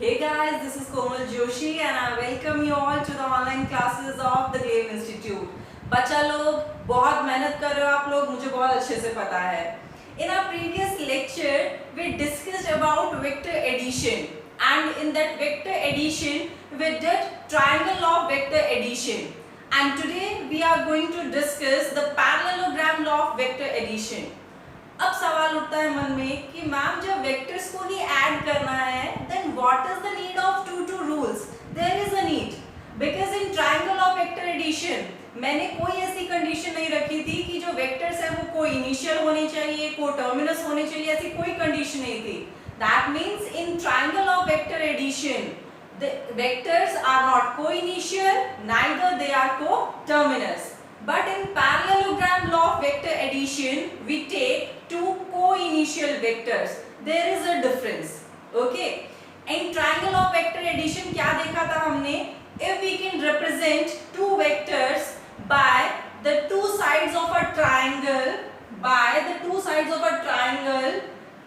Hey guys, this is Komal Joshi and I welcome you all to the online classes of the Glaive Institute. बच्चा लोग बहुत मेहनत कर रहे हो आप लोग, मुझे बहुत अच्छे से पता है. In our previous lecture, we discussed about vector addition, and in that vector addition, we did triangle of vector addition. And today we are going to discuss the parallelogram law of vector addition. अब सवाल उठता है मन में कि ma'am जब vectors को ही add करना है then what is the need of two rules. There is a need because in triangle of vector addition मैंने कोई ऐसी कंडीशन नहीं रखी थी कि जो वेक्टर्स है वो को इनिशियल होने चाहिए, को टर्मिनस होने चाहिए, ऐसी कोई कंडीशन नहीं थी. That means in triangle of vector addition the vectors are not co-initial, neither they are co-terminus. But in parallelogram law of vector addition, we take two co-initial vectors. There is a difference. Okay. In triangle of vector addition क्या देखा था हमने? If we can represent two vectors by the two sides of a triangle,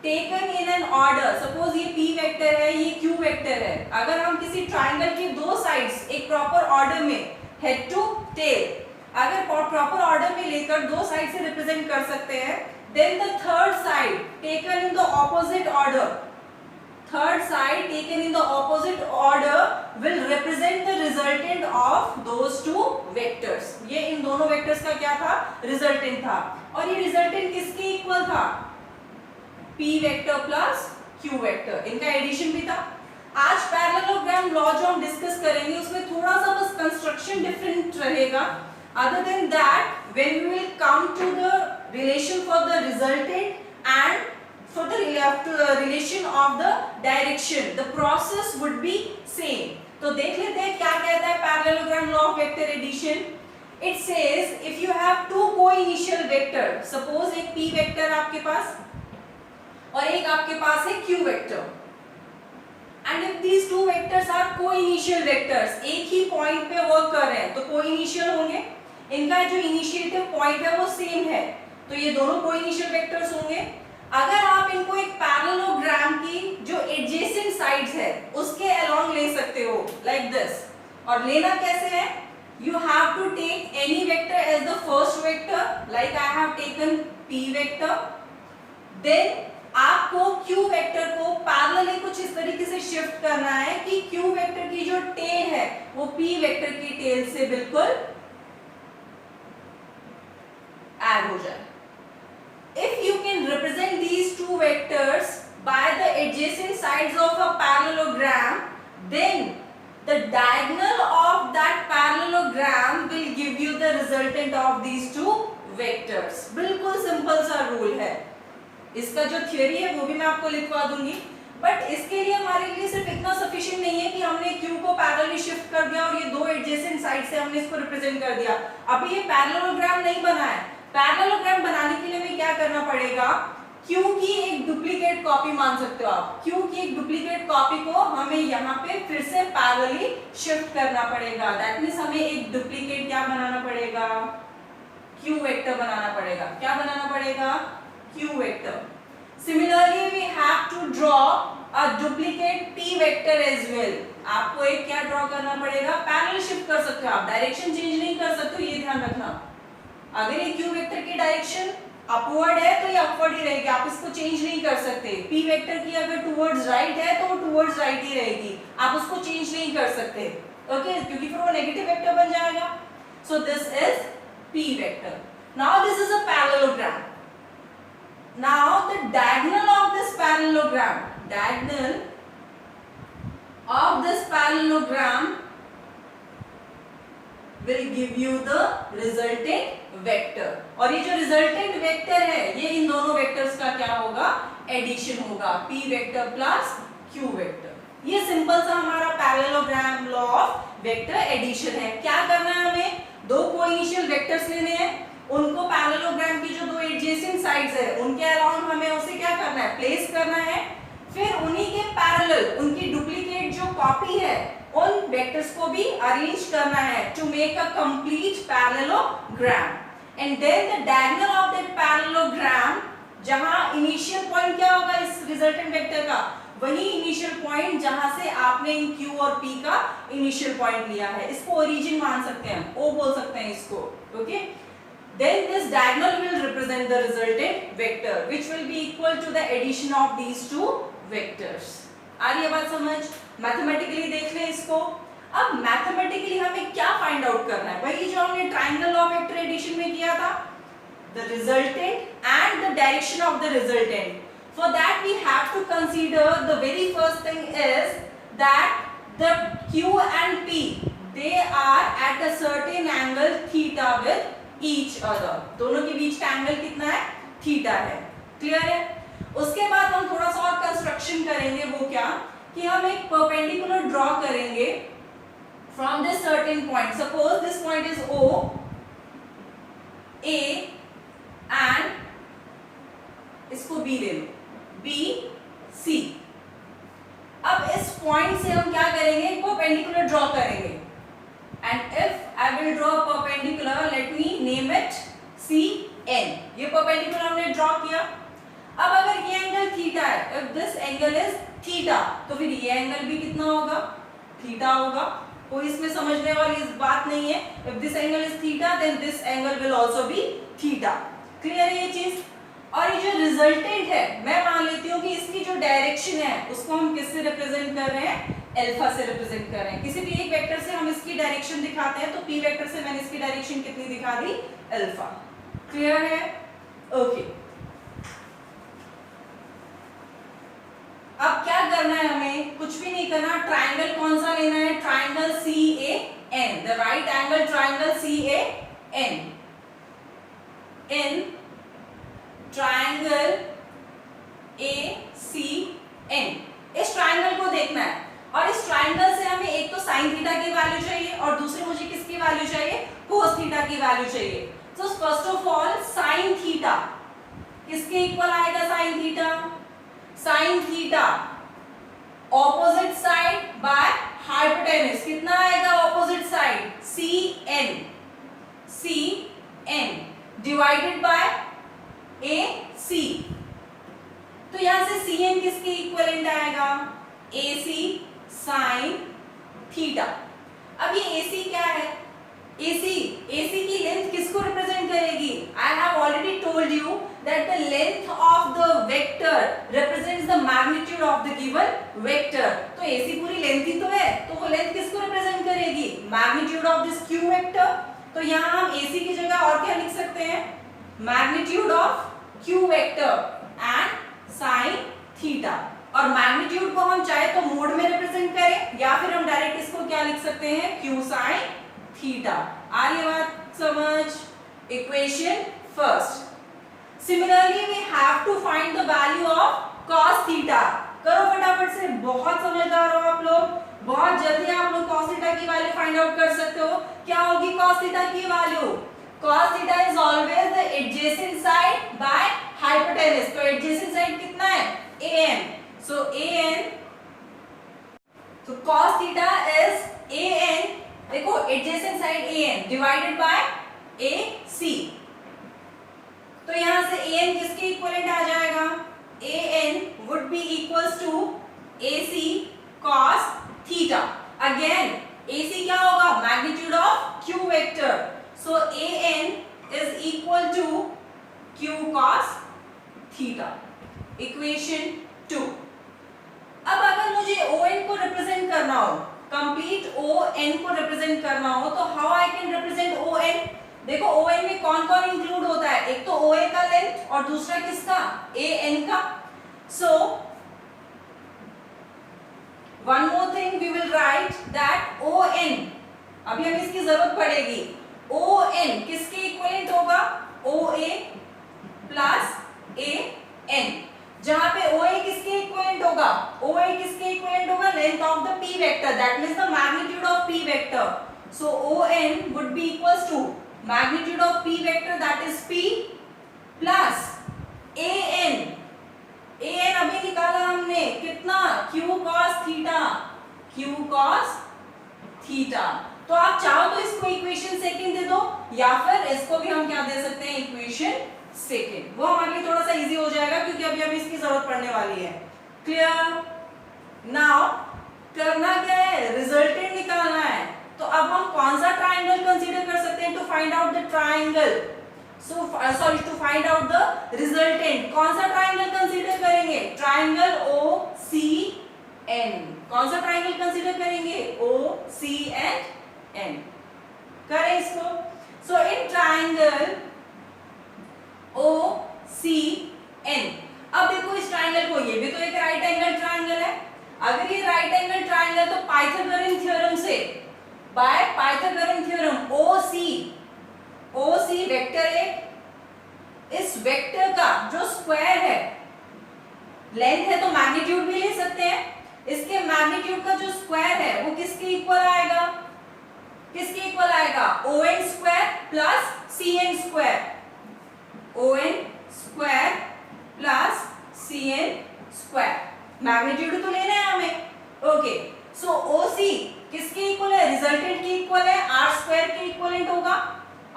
taken in an order. Suppose ये P vector है, ये Q vector है. अगर हम किसी ट्राइंगल की दो साइड्स एक प्रॉपर ऑर्डर में हेड टू टेल अगर प्रॉपर ऑर्डर में लेकर दो साइड से रिप्रेजेंट कर सकते हैं, then the third side taken in the opposite order will represent the resultant of those two vectors. ये इन दोनों वेक्टर्स का क्या था? रिजल्टेंट था. और ये रिजल्टेंट किसके इक्वल था? P vector plus Q vector. इनका एडिशन भी था. आज पैरेललोग्राम लॉ जो हम डिस्कस करेंगे उसमें थोड़ा सा बस कंस्ट्रक्शन डिफरेंट रहेगा. Other than that, when we will come to the relation for the resultant and for the relation of the direction, the process would be same. तो देख लेते हैं क्या कहता है parallelogram law of vector addition. It says if you have two co-initial vector, suppose एक P vector आपके पास और एक आपके पास है Q vector. And if these two vectors are co-initial vectors, एक ही पॉइंट पे वर्क कर रहे हैं तो co-initial होंगे. इनका जो इनिशिएटिव पॉइंट है वो सेम है, तो ये दोनों को-इनिशियल वेक्टर्स होंगे. अगर आप इनको एक पैरेललोग्राम की जो एडजेसेंट साइड्स है उसके अलोंग ले सकते हो लाइक दिस. और लेना कैसे है? You have to take any vector as the first vector, like I have taken P vector. देन आपको Q वेक्टर को पैरेलली कुछ इस तरीके से शिफ्ट करना है कि Q वेक्टर की जो टेल है वो P वेक्टर की टेल से बिल्कुल ऐड हो जाए. If you can represent these two vectors by the adjacent sides of a parallelogram, then the diagonal of that parallelogram will give you the resultant of these two vectors. बिल्कुल simple सा rule है. इसका जो theory है वो भी मैं आपको लिखवा दूंगी, बट इसके लिए हमारे लिए सिर्फ इतना सफिशिएंट नहीं है कि हमने Q को पैरेलली शिफ्ट कर दिया और ये दो एडजेसेंट साइड से हमने इसको रिप्रेजेंट कर दिया. अभी ये पैरेललोग्राम नहीं बना है. पैरेललोग्राम बनाने के लिए हमें क्या करना पड़ेगा? Q की एक डुप्लीकेट कॉपी मान सकते हो आप. Q की एक डुप्लीकेट कॉपी को हमें यहाँ पे फिर से पैरेलली शिफ्ट करना पड़ेगा. दैट मींस हमें एक डुप्लीकेट क्या बनाना पड़ेगा? Q वेक्टर बनाना पड़ेगा. क्या बनाना पड़ेगा? Q vector. Similarly, we have to draw a duplicate P vector as well. आपको एक क्या ड्रॉ करना पड़ेगा? पैरेलल शिफ्ट कर सकते हो आप, डायरेक्शन चेंज नहीं कर सकते हो, ये ध्यान रखना. अगर ये Q वेक्टर की डायरेक्शन अपवर्ड है तो ये अपवर्ड ही रहेगी, आप इसको चेंज नहीं कर सकते. P वेक्टर की अगर टुवर्ड्स राइट है तो वो टुवर्ड्स राइट ही रहेगी, आप उसको चेंज नहीं कर सकते. ओके, क्योंकि फिर वो नेगेटिव वेक्टर बन जाएगा. So this is P vector. Now this is a parallelogram. Now the diagonal of this parallelogram will give you the resultant vector. और ये जो resultant vector है ये इन दोनों वेक्टर्स का क्या होगा? एडिशन होगा. P vector plus Q vector. ये सिंपल सा हमारा parallelogram law of vector addition है. क्या करना है हमें? दो कोइनिशियल वेक्टर्स लेने हैं, उनको पैरेललोग्राम की जो दो एडजेसेंट साइड्स है उनके अलाउंग हमें उसे क्या करना है? प्लेस करना है. फिर उन्हीं के पैरेलल उनकी डुप्लीकेट जो कॉपी है उन वेक्टर्स को भी अरेंज करना है to make a complete parallelogram. And then the diagonal of that parallelogram, जहां इनिशियल पॉइंट क्या होगा इस रिजल्टेंट वेक्टर का? वही इनिशियल पॉइंट जहां से आपने इन Q और P का इनिशियल पॉइंट लिया है, इसको ओरिजिन मान सकते हैं, O बोल सकते हैं इसको, okay. Then this diagonal will represent the resultant vector which will be equal to the addition of these two vectors. आ रही है बात समझ? मैथमेटिकली देख लें इसको। अब मैथमेटिकली हमें क्या फाइंड आउट करना है? वही जो हमने ट्राइंगल ऑफ वेक्टर एडिशन में किया था, the resultant and the direction of the resultant. For that we have to consider the very first thing is that the Q and P they are at a certain angle theta with each other. दोनों के बीच का angle कितना है? Theta है। Clear है? उसके बाद हम थोड़ा सा और कंस्ट्रक्शन करेंगे, वो क्या कि हम एक परपेंडिकुलर ड्रॉ करेंगे from this certain point. Suppose this point is O, A and इसको B ले लो, B C। अब इस पॉइंट से हम क्या करेंगे? परपेंडिकुलर ड्रॉ करेंगे। And if I will draw perpendicular, let me name it CN। ये परपेंडिकुलर हमने ड्रॉ किया। अब अगर ये एंगल थीटा है, if this angle is theta, तो फिर ये एंगल भी कितना होगा? थीटा होगा। कोई इसमें समझने वाली इस बात नहीं है। If this angle is theta then this angle will also be theta. Clear है ये चीज? और ये जो रिजल्टेंट है, मैं मान लेती हूँ कि इसकी जो डायरेक्शन है उसको हम किससे रिप्रेजेंट कर रहे हैं? अल्फा से रिप्रेजेंट कर रहे हैं। किसी भी एक वेक्टर से हम इसकी डायरेक्शन दिखाते हैं, तो P वेक्टर से मैंने इसकी डायरेक्शन कितनी दिखा दी? अल्फा। क्लियर है? ओके। अब क्या करना है हमें? कुछ भी नहीं करना। ट्राइंगल कौन सा लेना है? Triangle CAN, the right angle triangle CAN। In triangle ACN, इस ट्राइंगल को देखना है। और इस ट्राइंगल से हमें एक तो साइन थीटा की वैल्यू चाहिए और दूसरी मुझे किसकी वैल्यू चाहिए? कोस थीटा की वैल्यू चाहिए। तो first of all sine theta किसके इक्वल आएगा? Sine theta, sine theta opposite side by hypotenuse कितना आएगा? Opposite side CN divided by AC। तो यहां से CN किसके इक्विवेलेंट आएगा? AC sin theta. अब ये AC क्या है? AC की लेंथ किसको रिप्रेजेंट करेगी? I have already told you that the length of the vector represents the magnitude of the given vector. तो AC पूरी लेंथ ही तो है, तो वो लेंथ किसको रिप्रेजेंट करेगी? Magnitude of this Q vector. तो यहां हम AC की जगह और क्या लिख सकते हैं? Magnitude of Q vector and sine theta. और मैग्नीट्यूड को हम चाहे तो मोड में रिप्रेजेंट करें या फिर हम डायरेक्ट इसको क्या लिख सकते हैं? Q sine theta. आ रही बात समझ? Equation first. Similarly we have to find the value of cos theta. करो फटाफट से, बहुत समझदार हो आप लोग, बहुत जल्दी आप लोग cos थीटा की वैल्यू फाइंड आउट कर सकते हो। क्या होगी cos थीटा की value? cos theta is always the adjacent side by hypotenuse। तो adjacent side कितना है? AN। So AN, so cos theta is AN, देखो adjacent side AN divided by AC। तो यहां से AN किसके इक्विवेलेंट आ जाएगा? AN would be equals to AC cos theta। Again AC क्या होगा? Magnitude of Q vector। So AN is equal to Q cos theta। Equation 2। अब अगर मुझे ON को रिप्रेजेंट करना हो, कंप्लीट ON को रिप्रेजेंट करना हो, तो how I can represent ON? देखो ON में कौन कौन इंक्लूड होता है? एक तो OA का लेंथ और दूसरा किसका? AN का। So one more thing we will write that ON, अभी हमें इसकी जरूरत पड़ेगी। ON किसके इक्विवेलेंट होगा? OA प्लस AN, जहां पे OA किसके इक्विवेलेंट होगा? OA किसके इक्विवेलेंट होगा? Length of the P vector, that means the magnitude of P vector. So ON would be equals to magnitude of P vector, that is P plus AN। AN अभी निकाला हमने कितना? Q cos theta, Q cos theta. तो आप चाहो तो इसको equation second दे दो या फिर इसको भी हम क्या दे सकते हैं? Equation second. वो हमारे लिए थोड़ा सा इजी हो जाएगा क्योंकि अभी हमें इसकी जरूरत पड़ने वाली है। क्लियर? नाउ करना क्या है, रिजल्टेंट निकालना है। तो अब हम कौन सा ट्राइंगल कंसीडर कर सकते हैं to find out the triangle, sorry to find out the resultant. कौन सा ट्राइंगल कंसीडर करेंगे, ट्राइंगल ओ सी एन। कौन सा ट्राइंगल कंसीडर करेंगे, ओ सी एंड एन। करें इसको। सो in triangle O C N, अब देखो इस ट्राइंगल को, ये भी तो एक राइट एंगल ट्राइंगल है। अगर ये राइट एंगल ट्राइंगल तो पाइथागोरन थ्योरम से, बाय पाइथागोरन थ्योरम ओ सी वेक्टर है, इस वेक्टर का जो स्क्वायर है, लेंथ है तो मैग्नीट्यूड भी ले सकते हैं, इसके मैग्नीट्यूड का जो स्क्वायर है वो किसके इक्वल आएगा, किसके इक्वल आएगा, O N square plus C N square, O N square plus C N square. Magnitude तो लेना है हमें। ओके, सो ओ सी किसके इक्वल है, रिजल्टेंट के इक्वल है, आर स्क्वायर के इक्वलेंट होगा,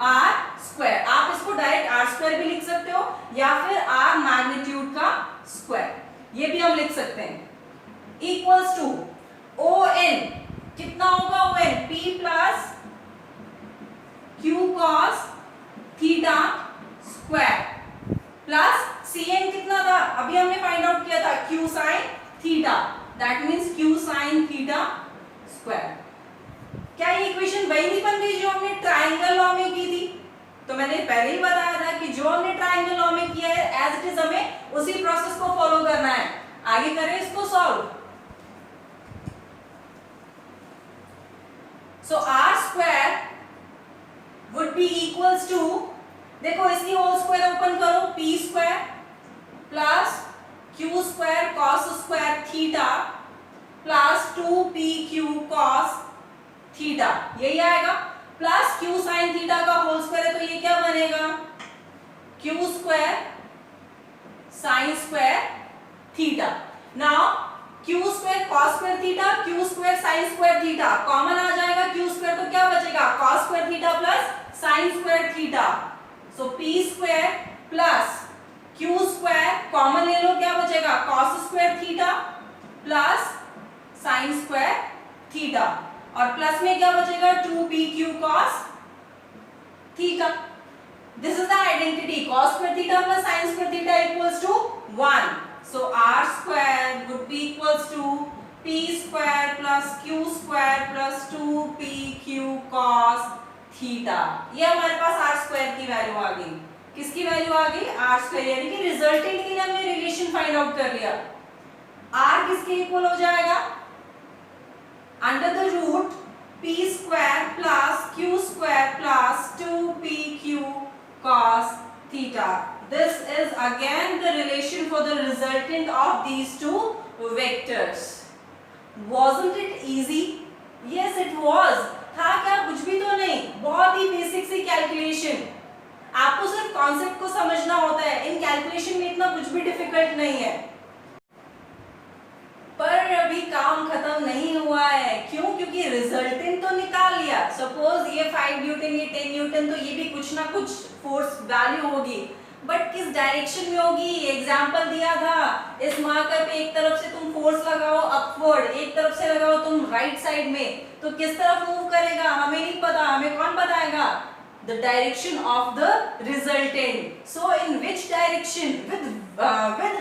आर स्क्वायर। आप इसको डायरेक्ट आर स्क्वायर भी लिख सकते हो या फिर आर मैग्नीट्यूड का स्क्वायर, ये भी हम लिख सकते हैं। इक्वल्स टू ओ एन, कितना होगा O N, P plus Q cos theta square plus C N कितना था, अभी हमने फाइंड आउट किया था, Q sine theta, that means Q sine theta square. क्या ये इक्वेशन वही नहीं बन गई जो हमने ट्राइंगल लॉ में की थी? तो मैंने पहले ही बताया था कि जो हमने ट्राइंगल लॉ में किया है एज इट इज हमें उसी प्रोसेस को फॉलो करना है। आगे करें इसको solve. So R square would be equals to, देखो इसकी होल स्क्वायर ओपन करो, P square plus Q square cos square theta plus 2pq cos theta, यही आएगा, प्लस क्यू साइन थीटा का होल स्क्वायर है तो ये क्या बनेगा, Q square sine square theta. Now Q square cos square theta, Q square sine square theta common आ जाएगा, क्यू स्क्वायर तो क्या बचेगा, cos square theta plus sine square theta. So P square plus Q square common ले लो, क्या बचेगा, cos square theta plus sine square theta, और प्लस में क्या बचेगा, 2pq cos theta. This is the identity, cos square theta plus sin square theta equals to 1। So r square would be equals to p square plus q square plus 2pq cos theta. ये हमारे पास r square की value आ गई। किसकी value आ गई, r square, यानी कि रिजल्टेंट के लिए हमने रिलेशन फाइंड आउट कर लिया। r किसके इक्वल हो जाएगा, under the root p square plus q square plus 2pq cos theta. This is again the relation for the resultant of these two vectors. Wasn't it easy? Yes, it was. था क्या, कुछ भी तो नहीं, बहुत ही basic सी calculation. आपको सिर्फ concept को समझना होता है, इन कैलकुलेशन में इतना कुछ भी डिफिकल्ट नहीं है। पर अभी काम खत्म नहीं हुआ है, क्यों, क्योंकि रिजल्टेंट तो निकाल लिया। सपोज ये 5 न्यूटन, ये 10 न्यूटन, तो ये भी कुछ ना कुछ फोर्स वैल्यू होगी, बट किस डायरेक्शन में होगी, एग्जांपल दिया था, इस मार्कर पे एक तरफ से तुम फोर्स लगाओ अपवर्ड, एक तरफ से लगाओ तुम राइट साइड में, तो किस तरफ मूव करेगा हमें नहीं पता, हमें कौन बताएगा, the direction of the resultant. So in which direction, with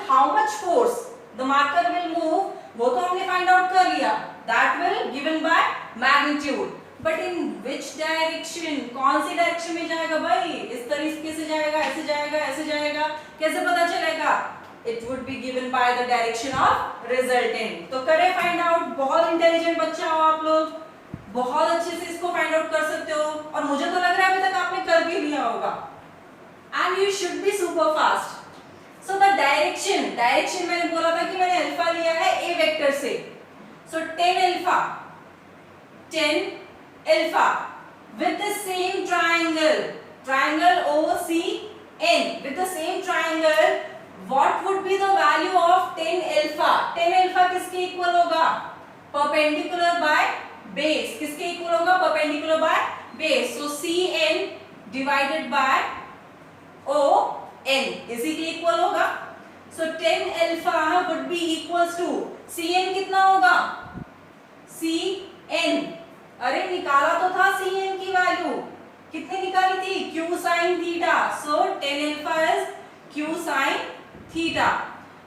how much force the marker will move, वो तो हमने फाइंड आउट कर लिया, that will given by magnitude, but in which direction, कौन सी डायरेक्शन में जाएगा भाई, इस तरीके से जाएगा, ऐसे जाएगा, ऐसे जाएगा, कैसे पता चलेगा, it would be given by the direction of resultant। तो करें फाइंड आउट, बहुत इंटेलिजेंट बच्चा हो आप लोग, बहुत अच्छे से इसको फाइंड आउट कर सकते हो, और मुझे तो लग रहा है अभी तक आपने कर भी लिया होगा, and you should be super fast। So the direction मैंने बोला था कि मैंने अल्फा लिया है a वेक्टर से, so 10 alpha with the same triangle OCN, with the same triangle, what would be the value of 10 alpha? 10 alpha किसके equal होगा, परपेंडिकुलर बाय बेस, किसके इक्वल होगा, perpendicular by base, so CN divided by ON इसी के equal होगा। So tan alpha would be equals to Cn कितना होगा Cn, अरे निकाला तो था Cn की वैल्यू, कितनी निकाली थी q sin theta, so tan alpha is q sin theta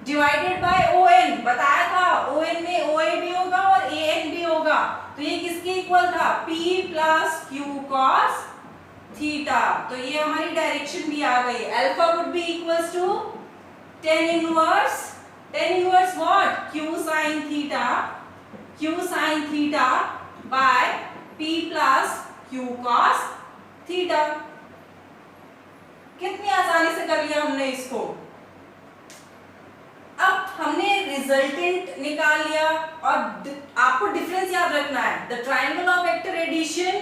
divided by ON, बताया था ON में OA भी होगा और AN भी होगा, तो ये किसके इक्वल था P plus Q cos theta, तो ये हमारी डायरेक्शन भी आ गई। Alpha would be equals to tan inverse what Q sin theta by P plus Q cos theta. कितनी आसानी से कर लिया हमने इसको। अब हमने रिजल्टेंट निकाल लिया और आपको डिफरेंस याद रखना है, the triangle of vector addition,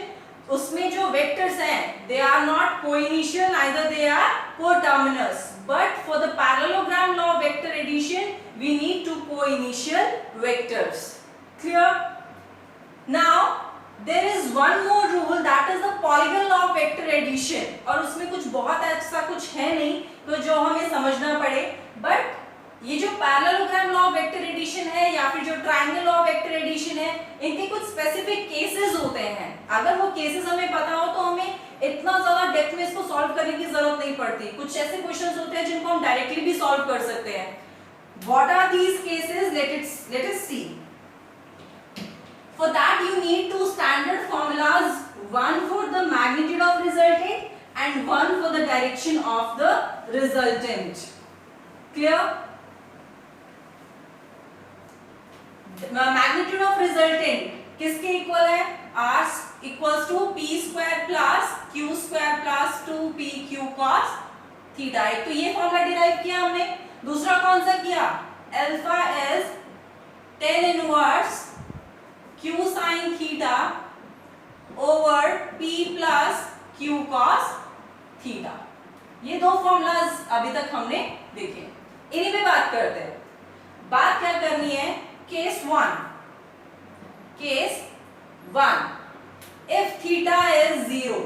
उसमें जो वेक्टर्स हैं they are not coinitial either they are coterminous, but for the parallelogram law of vector addition we need to coinitial vectors. Clear? Now there is one more rule that is the polygon law of vector addition, और उसमें कुछ बहुत ऐसा कुछ है नहीं तो जो हमें समझना पड़े, बट ये जो parallelogram law of vector addition है या फिर जो triangle law of vector addition है, इनके कुछ स्पेसिफिक केसेस होते हैं। अगर वो केसेस हमें पता हो तो हमें इतना ज्यादा डेप्थ में इसको सॉल्व करने की जरूरत नहीं पड़ती। कुछ ऐसे क्वेश्चंस होते हैं जिनको हम डायरेक्टली भी सॉल्व कर सकते हैं। What are these cases? Let us see. For that you need to standard formulas, one for the magnitude of resultant and one for the direction of the resultant. Clear? Magnitude of resultant किसके equal है? r equals to p square plus q square plus 2pq cos theta. एक तो ये formula derive किया हमने, दूसरा कौन सा किया? Alpha is tan inverse q sin theta over p plus q cos theta. ये दो फॉर्मूलाज अभी तक हमने देखे, इन्हीं पे बात करते हैं। बात क्या करनी है? Case one, if theta is zero,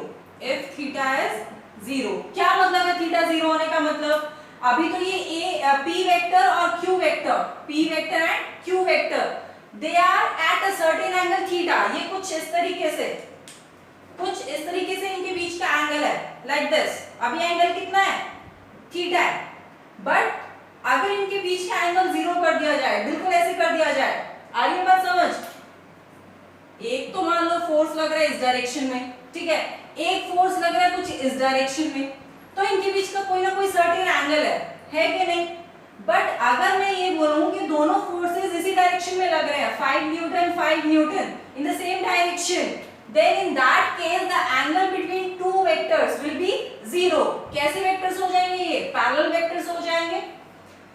क्या मतलब है थीटा जीरो होने का मतलब? अभी तो ये p वेक्टर और q vector, p vector and q vector, they are at a certain angle theta. ये कुछ इस तरीके से इनके बीच का एंगल है, लाइक दिस। अभी एंगल कितना है? थीटा है, बट अगर इनके बीच का एंगल जीरो कर दिया जाए, बिल्कुल ऐसे कर दिया जाए, आ रही है बात समझ? एक तो मान लो फोर्स लग रहा है इस डायरेक्शन में, ठीक है, एक फोर्स लग रहा है कुछ इस डायरेक्शन में, तो इनके बीच का कोई ना कोई सर्टेन एंगल है कि नहीं? बट अगर मैं ये बोलूं कि दोनों फोर्सेस इसी डायरेक्शन में लग रहे हैं, 5 Newton in the same direction, then in that case the angle between two vectors will be zero। कैसे वेक्टर्स हो जाएंगे? ये पैरेलल वेक्टर्स हो जाएंगे।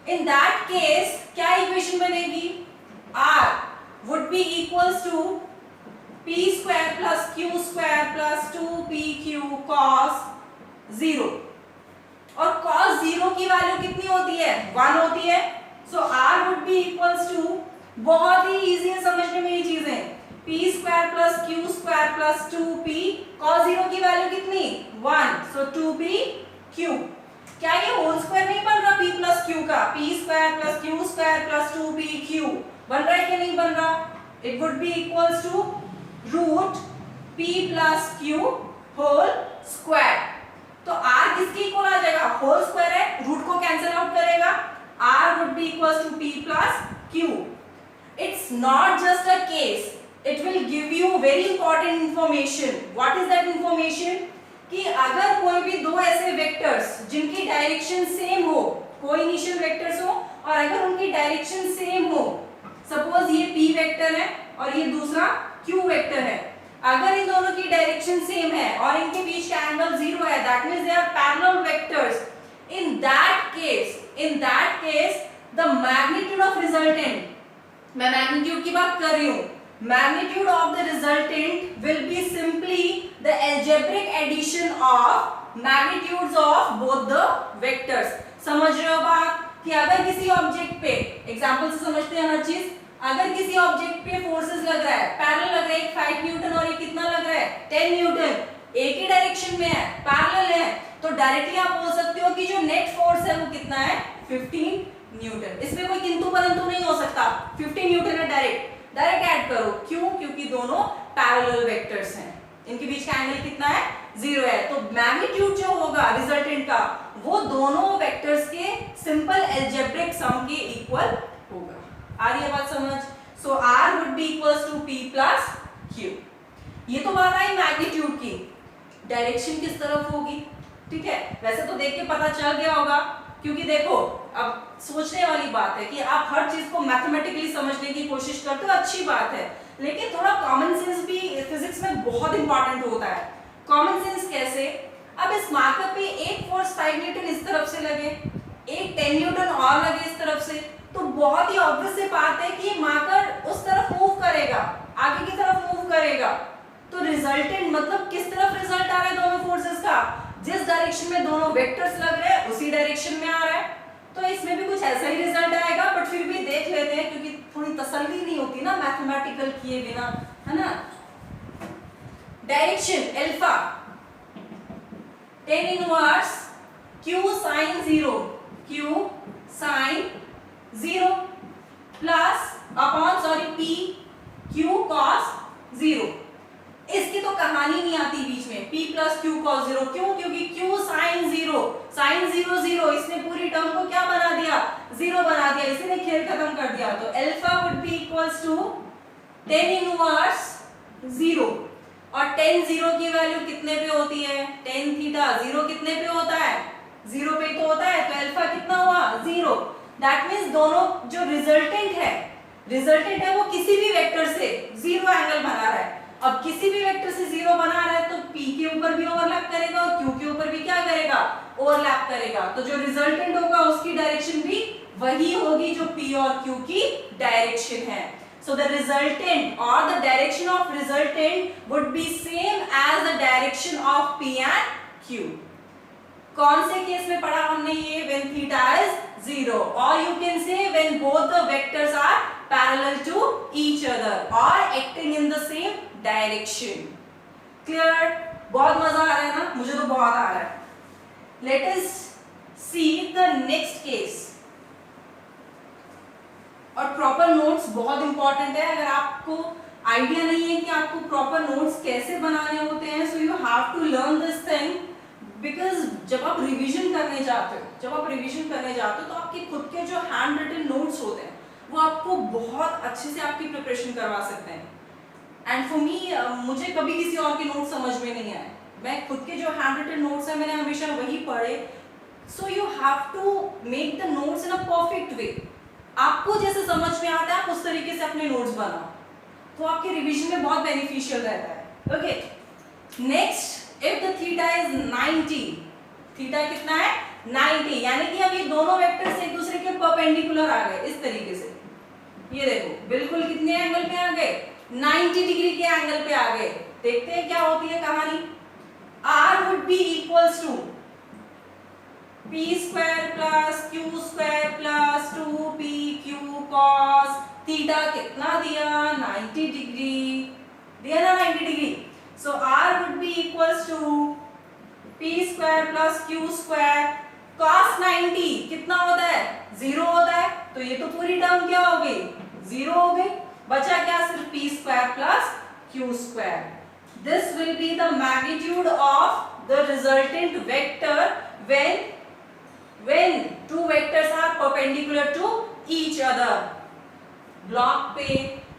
In that case क्या इक्वेशन बनेगी? R would be equals to p square plus q square plus 2pq cos 0, और cos 0 की वैल्यू कितनी होती है? 1 होती है। So R would be equals to, बहुत ही इजी है समझने में ये चीजें, p square plus q square plus 2p cos 0 की वैल्यू कितनी? 1, so 2pq। क्या ये होल स्क्वायर नहीं बन रहा p प्लस q का? p square plus q square plus 2pq बन रहा है कि नहीं बन रहा? It would be equals to root p plus q whole square. तो r किसके इक्वल आ जाएगा? होल स्क्वायर है, रूट को कैंसिल आउट करेगा, r would be equals to p plus q। It's not just a case, it will give you very important information। what is that information? कि अगर कोई भी दो ऐसे वेक्टर्स जिनकी डायरेक्शन सेम हो, कोइनिशियल वेक्टर्स हो, और अगर उनकी डायरेक्शन सेम हो, सपोज ये p वेक्टर है और ये दूसरा q वेक्टर है, अगर इन दोनों की डायरेक्शन सेम है और इनके बीच का एंगल जीरो है, that means they are parallel vectors. In that case the magnitude of resultant, मैं मैग्नीट्यूड की बात कर रही हूं, magnitude of the resultant will be simply the algebraic addition of magnitudes of both the vectors। समझ रहे हो बात? कि अगर किसी ऑब्जेक्ट पे, एग्जांपल से समझते हैं हर चीज, अगर किसी ऑब्जेक्ट पे फोर्सेस लग रहा है, पैरेलल लग रहा है, एक 5 न्यूटन और एक कितना लग रहा है 10 न्यूटन, एक ही डायरेक्शन में है, पैरेलल है, तो डायरेक्टली आप बोल सकते हो कि जो नेट फोर्स है वो कितना है 15 न्यूटन। इसमें कोई किंतु परंतु नहीं हो सकता, 50 न्यूटन है, डायरेक्ट ऐड करो। क्यों? क्योंकि दोनों पैरेलल वेक्टर्स हैं, इनके बीच का एंगल कितना है? 0 है। तो मैग्नीट्यूड जो होगा रिजल्टेंट का वो दोनों वेक्टर्स के सिंपल अलजेब्रिक सम के इक्वल होगा। आ रही है बात समझ? So R would be equals to P plus Q। ये तो बात आई मैग्नीट्यूड की। डायरेक्शन किस तरफ होगी? ठीक है, वैसे तो देख के पता चल गया होगा, क्योंकि देखो अब सोचने वाली बात है कि आप हर चीज को मैथमेटिकली समझने की कोशिश करते हो, अच्छी बात है, लेकिन थोड़ा कॉमन सेंस भी फिजिक्स में बहुत इंपॉर्टेंट होता है। कॉमन सेंस कैसे? अब इस मार्कर पे एक फोर्स 5 न्यूटन इस तरफ से लगे, एक 10 न्यूटन और लगे इस तरफ से, तो बहुत ही ऑब्वियस सी बात है कि ये मार्कर उस तरफ मूव करेगा, आगे की तरफ मूव करेगा। तो रिजल्टेंट मतलब किस तरफ रिजल्ट आ रहा है दोनों फोर्सेस का? जिस डायरेक्शन में दोनों वेक्टर्स लग रहे हैं उसी डायरेक्शन में आ रहा है। तो इसमें भी कुछ ऐसा ही रिजल्ट आएगा, बट फिर भी देख लेते हैं क्योंकि थोड़ी तसल्ली नहीं होती ना मैथमेटिकल किए बिना, है ना। Direction alpha tan inverse q sin 0, q sin 0 plus upon p q cos 0। इसकी तो कहानी नहीं आती बीच में, p प्लस क्यू cos 0। क्यों? क्योंकि q sin 0, sin 0 0, इसने पूरी टर्म को क्या बना दिया? 0 बना दिया, इसी ने खेल खत्म कर दिया। तो alpha would be equals to tan inverse 0, और tan 0 की वैल्यू कितने पे होती है? tan थीटा 0 कितने पे होता है? 0 पे तो होता है, तो अल्फा कितना हुआ? 0। दैट मींस दोनों जो रिजल्टेंट है वो किसी भी वेक्टर से 0 एंगल बना रहा है। अब किसी भी वेक्टर से 0 बना रहा है तो p के ऊपर भी ओवरलैप करेगा और q के ऊपर भी क्या करेगा? ओवरलैप करेगा। तो जो रिजल्टेंट होगा उसकी डायरेक्शन भी वही होगी जो p और q की डायरेक्शन है। So the resultant or the direction of resultant would be same as the direction of p and q. कौन से केस में पढ़ा हमने ये? When theta is 0, or you can say when both the vectors are parallel to each other or acting in the same direction. Clear? बहुत मजा आ रहा है ना? मुझे तो बहुत आ रहा है। Let us see the next case. और प्रॉपर नोट्स बहुत इंपॉर्टेंट है। अगर आपको आइडिया नहीं है कि आपको प्रॉपर नोट्स कैसे बनाने होते हैं, so you have to learn this thing, because जब आप रिवीजन करने जाते हो तो आपके खुद के जो हैंड रिटन नोट्स होते हैं वो आपको बहुत अच्छे से आपकी प्रिपरेशन करवा सकते हैं। एंड फॉर मी, मुझे कभी किसी और के नोट्स समझ में नहीं आए, मैं खुद के जो हैंड रिटन नोट्स हैं मैंने हमेशा वही पढ़े। So you have to make the notes in a perfect way. आपको जैसे समझ में आता है आप उस तरीके से अपने नोट्स बनाओ, तो आपके रिवीजन में बहुत बेनिफिशियल रहता है। Okay, next, if the theta is 90, theta कितना है? 90, यानी कि अब ये दोनों वेक्टर्स एक दूसरे के परपेंडिकुलर आ गए इस तरीके से। ये देखो बिल्कुल कितने एंगल पे आ गए? 90 डिग्री के एंगल पे आ गए। देखते हैं क्या होती है कहानी। R would be equals to p square plus q square plus 2pq cos theta कितना दिया? 90 डिग्री दिया ना, 90 degree. So R would be equals to p square plus q square cos 90 कितना होता है? 0 होता है। तो ये तो पूरी टर्म क्या हो गई? 0 हो गई। बचा क्या? सिर्फ p square plus q square. This will be the magnitude of the resultant vector when two vectors are perpendicular to each other. Block पे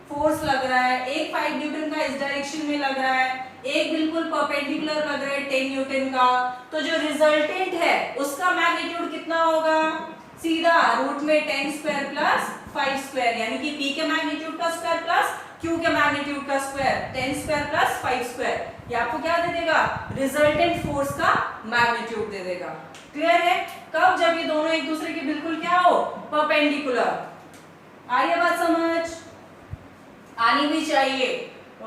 फोर्स लग रहा है, एक 5 न्यूटन का इस डायरेक्शन में लग रहा है, एक बिल्कुल परपेंडिकुलर लग रहा है 10 न्यूटन का। तो जो रिजल्टेंट है उसका मैग्नीट्यूड कितना होगा? सीधा रूट में 10 स्क्वायर प्लस 5 स्क्वायर, यानी कि p के मैग्नीट्यूड का स्क्वायर प्लस q के मैग्नीट्यूड का स्क्वायर, 10 स्क्वायर प्लस 5 स्क्वायर। ये आपको क्या दे देगा? रिजल्टेंट फोर्स का मैग्नीट्यूड दे देगा। क्लियर है? कब? जब ये दोनों एक दूसरे के बिल्कुल क्या हो? परपेंडिकुलर। आ रही है बात समझ? आनी भी चाहिए।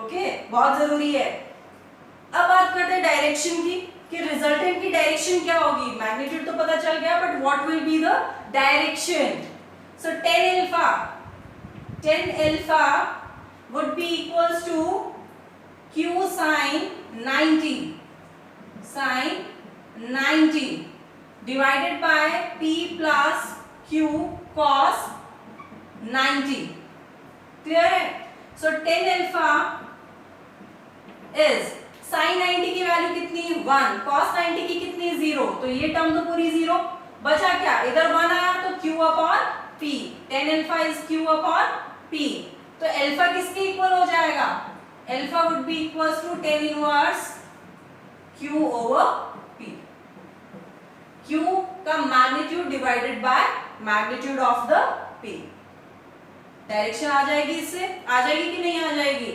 ओके, बहुत जरूरी है। अब बात करते हैं डायरेक्शन की, कि रिजल्टेंट की डायरेक्शन क्या होगी। मैग्नीट्यूड तो पता चल गया, but what will be the direction? So tan alpha would be equals to q sin 90 divided by p plus q cos 90। Clear है? सो tan अल्फा इज sin 90 की वैल्यू कितनी 1, cos 90 की कितनी 0, तो ये टर्म तो पूरी 0, बचा क्या, इधर 1 आया तो q upon p, tan alpha is q upon p, तो अल्फा किसके इक्वल हो जाएगा, alpha would be equals to tan inverse q over p, q का magnitude divided by magnitude of the p। Direction आ जाएगी, इससे आ जाएगी कि नहीं आ जाएगी?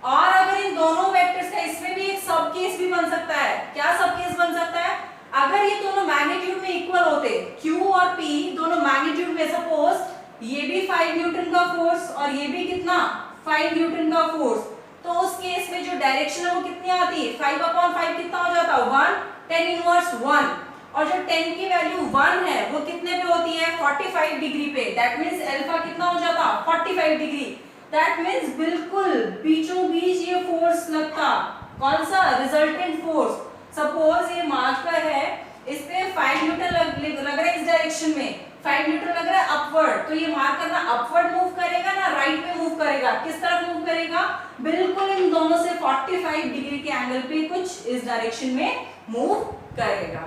और अगर इन दोनों वेक्टर्स का, इसमें भी एक सब केस भी बन सकता है। क्या सब केस बन सकता है? अगर ये दोनों मैग्नीट्यूड में इक्वल होते, Q और P दोनों मैग्नीट्यूड में, सपोज ये भी 5 न्यूटन का फोर्स और ये भी कितना 5 न्यूटन का फोर्स, तो उस केस में जो डायरेक्शन है वो कितनी आती है, 5/5 कितना हो जाता है 1, tan इनवर्स 1, और जो tan की वैल्यू 1 है वो कितने पे होती है 45 डिग्री पे, दैट मींस अल्फा कितना हो जाता 45 डिग्री, दैट मींस बिल्कुल बीचों बीच ये फोर्स लगता, कौन सा, रिजल्टेंट फोर्स। सपोज ये मार्क पर है, इस पे 5 न्यूटन लग रहा है इस डायरेक्शन में, 5 न्यूटन लग रहा है अपवर्ड, तो ये मार्क करना अपवर्ड मूव करेगा ना राइट में मूव करेगा, किस तरफ मूव करेगा, बिल्कुल इन दोनों से 45 डिग्री के एंगल पे कुछ इस डायरेक्शन में मूव करेगा,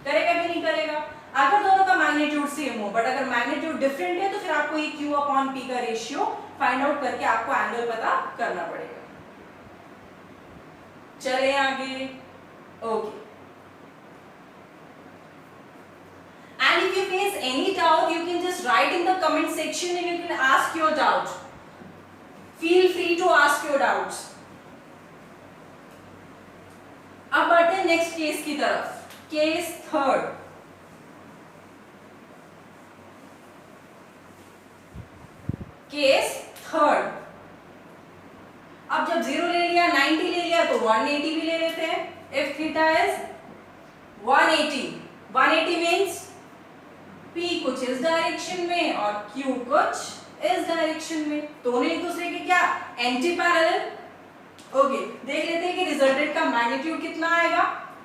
करेगा कि नहीं करेगा? अगर दोनों का मैग्नीट्यूड सेम हो, बट अगर मैग्नीट्यूड डिफरेंट है तो फिर आपको ये q अपॉन p का रेशियो फाइंड आउट करके आपको एंगल पता करना पड़ेगा। चले आगे, okay. And if you face any doubt, you can just write in the comment section and you can ask your doubt. Feel free to ask your doubts. अब बढ़ते हैं नेक्स्ट केस की तरफ, केस थर्ड। केस थर्ड, अब जब 0 ले लिया, 90 ले लिया, तो 180 भी ले लेते हैं। If theta is 180, 180 means P कुछ इस डायरेक्शन में और Q कुछ इस डायरेक्शन में, दोनों एक दूसरे के क्या, एंटी पैरेलल। ओके, देख लेते हैं कि रिजल्टेंट का मैग्नीट्यूड कितना आएगा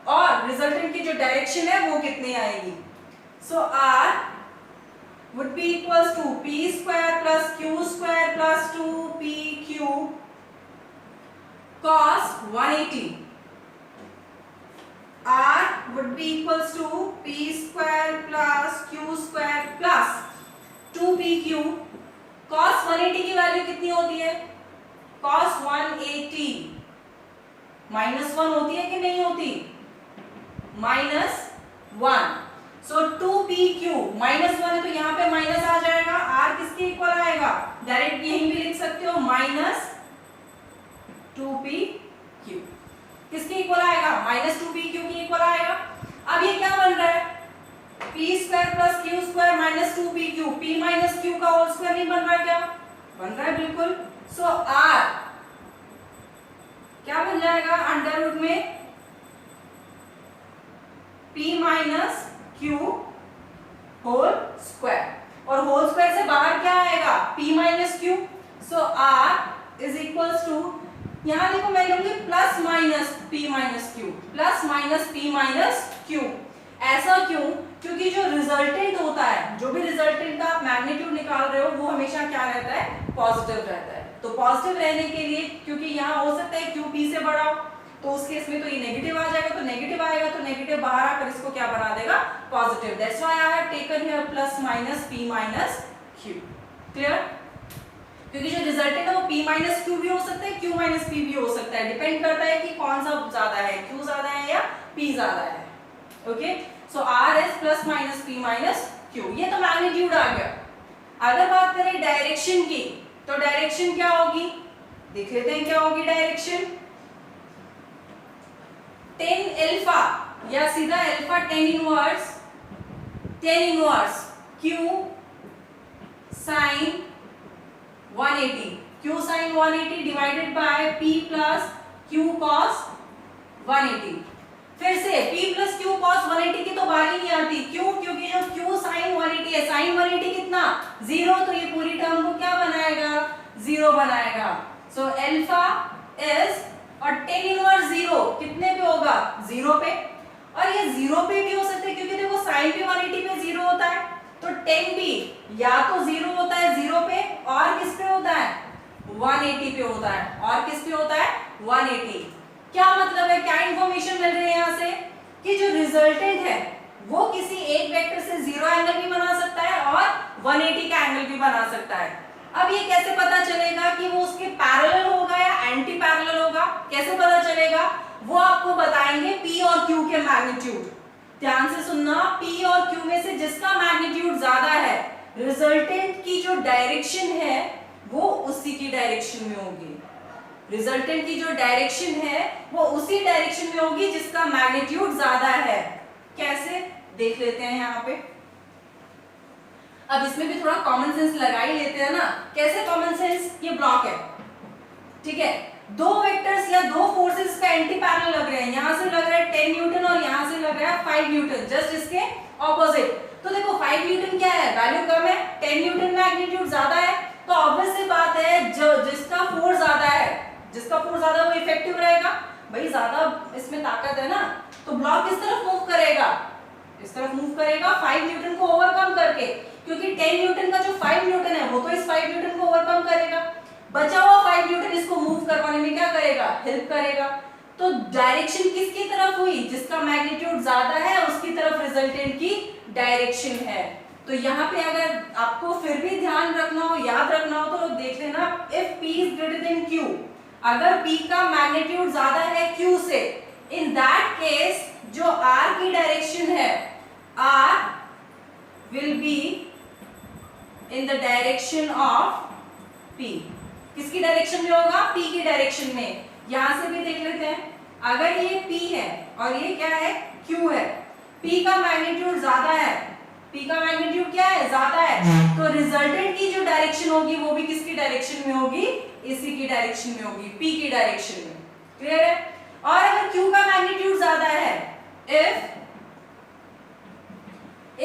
और रिजल्टेंट की जो डायरेक्शन है वो कितनी आएगी। सो R would be equals to p square plus q square plus 2pq cos 180. R would be equals to p square plus q square plus 2pq cos 180 की वैल्यू कितनी होती है, cos 180 -1 होती है कि नहीं होती, -1, सो 2pq -1 है तो यहाँ पे माइनस आ जाएगा, r किसके इक्वल आएगा, डायरेक्ट यहीं भी लिख सकते हो -2pq किसके इक्वल आएगा, -2pq के इक्वल आएगा। अब ये क्या बन रहा है, p square plus q square minus 2pq, p minus q का होल स्क्वायर नहीं बन रहा है क्या, बन रहा है बिल्कुल। सो r क्या बन जाएगा, अंडर रूट में p minus q whole square, और होल स्क्वायर से बाहर क्या आएगा, p minus q। So r is equals to, यहाँ देखो मैं लूंगी plus minus p minus q, plus minus p minus q। ऐसा क्यों, क्योंकि जो रिजल्टेंट होता है, जो भी रिजल्टेंट का आप मैग्नीट्यूड निकाल रहे हो वो हमेशा क्या रहता है, पॉजिटिव रहता है। तो पॉजिटिव रहने के लिए, क्योंकि यहाँ हो सकता है q p से बड़ा हो, तो उस केस में तो ये नेगेटिव आ जाएगा, तो नेगेटिव आएगा तो नेगेटिव बाहर आकर इसको क्या बना देगा, positive. That's why I have taken here plus minus p minus q। Clear? क्योंकि जो रिजल्टेंट है वो p माइनस q भी हो सकता है, q माइनस p भी हो सकता है, डिपेंड करता है कि कौन सा ज्यादा है, q ज्यादा है या p ज्यादा है। Okay, so r is plus minus p minus q, ये तो मैग्नीट्यूड आ गया। अगर बात करें डायरेक्शन की, तो डायरेक्शन क्या होगी, देख लेते हैं क्या होगी डायरेक्शन। tan अल्फा या सीधा alpha tan inverse q sin 180, q sin 180 divided by p plus q cos 180। फिर से p प्लस q cos 180 की तो बारी नहीं आती, क्यों, क्योंकि जो q sin 180 है, sin 180 कितना 0, तो ये पूरी टर्म को क्या बनाएगा, 0 बनाएगा। सो अल्फा इज, और tan इनवर्स 0 कितने पे होगा, 0 पे, और ये 0 पे भी हो सकता है क्योंकि देखो sin भी 180 पे 0 होता है, तो 10 भी या तो 0 होता है 0 पे, और किस पे होता है 180 पे होता है, और किस पे होता है 180। क्या मतलब है, क्या इंफॉर्मेशन मिल रही है यहाँ से कि जो रिजल्टेंट है वो किसी एक वेक्टर से 0 एंगल भी बना सकता है और 180 का एंगल भी बना सकता है। अब ये कैसे पता चलेगा कि वो उसके पैरेलल होगा या एंटी पैरेलल होगा, कैसे पता चलेगा, वो आपको बताएंगे P और Q के मैग्नीट्यूड। ध्यान से सुनना, P और Q में से जिसका मैग्नीट्यूड ज्यादा है, रिजल्टेंट की जो डायरेक्शन है वो उसी की डायरेक्शन में होगी। रिजल्टेंट की जो डायरेक्शन है वो उसी डायरेक्शन में होगी जिसका मैग्नीट्यूड ज्यादा है। कैसे देख लेते हैं यहाँ पे। अब इसमें भी थोड़ा कॉमन सेंस लगा ही लेते हैं ना। कैसे कॉमन सेंस, ये ब्लॉक है, ठीक है, दो वेक्टर्स या दो फोर्सेस का एंटी पैरेलल लग रहे हैं, यहां से लग रहा है 10 न्यूटन और यहां से लग रहा है 5 न्यूटन, जस्ट इसके ऑपोजिट। तो देखो 5 न्यूटन क्या है, वैल्यू कम है, 10 न्यूटन मैग्नीट्यूड ज्यादा है, तो ऑब्वियस सी बात है जो जिसका फोर्स ज्यादा है, जिसका फोर्स ज्यादा वो इफेक्टिव रहेगा। भाई ज्यादा इसमें ताकत है ना, तो ब्लॉक किस तरफ मूव करेगा, इस तरफ मूव करेगा 5 न्यूटन को ओवरकम करके, क्योंकि 10 न्यूटन का जो 5 न्यूटन है वो तो इस 5 न्यूटन को ओवरकम करेगा, बचा हुआ 5 न्यूटन इसको मूव करवाने में क्या करेगा, हेल्प करेगा। तो डायरेक्शन किसकी तरफ हुई, जिसका मैग्नीट्यूड ज्यादा है उसकी तरफ रिजल्टेंट की डायरेक्शन है। तो यहाँ पे अगर आपको फिर भी ध्यान रखना हो, याद रखना हो, तो देख लेना, if P is greater than Q, अगर P का मैग्नीट्यूड ज्यादा है Q से, इन दैट केस जो R की डायरेक्शन है, R will be in the direction of P। किसकी डायरेक्शन में होगा, P की डायरेक्शन में। यहां से भी देख लेते हैं, अगर ये P है और ये क्या है, Q है, P का मैग्नीट्यूड ज्यादा है, P का मैग्नीट्यूड क्या है, ज्यादा है, तो रिजल्टेंट की जो डायरेक्शन होगी वो भी किसकी डायरेक्शन में होगी, इसी की डायरेक्शन में होगी, P की डायरेक्शन में। क्लियर है। और अगर Q का मैग्नीट्यूड ज्यादा है,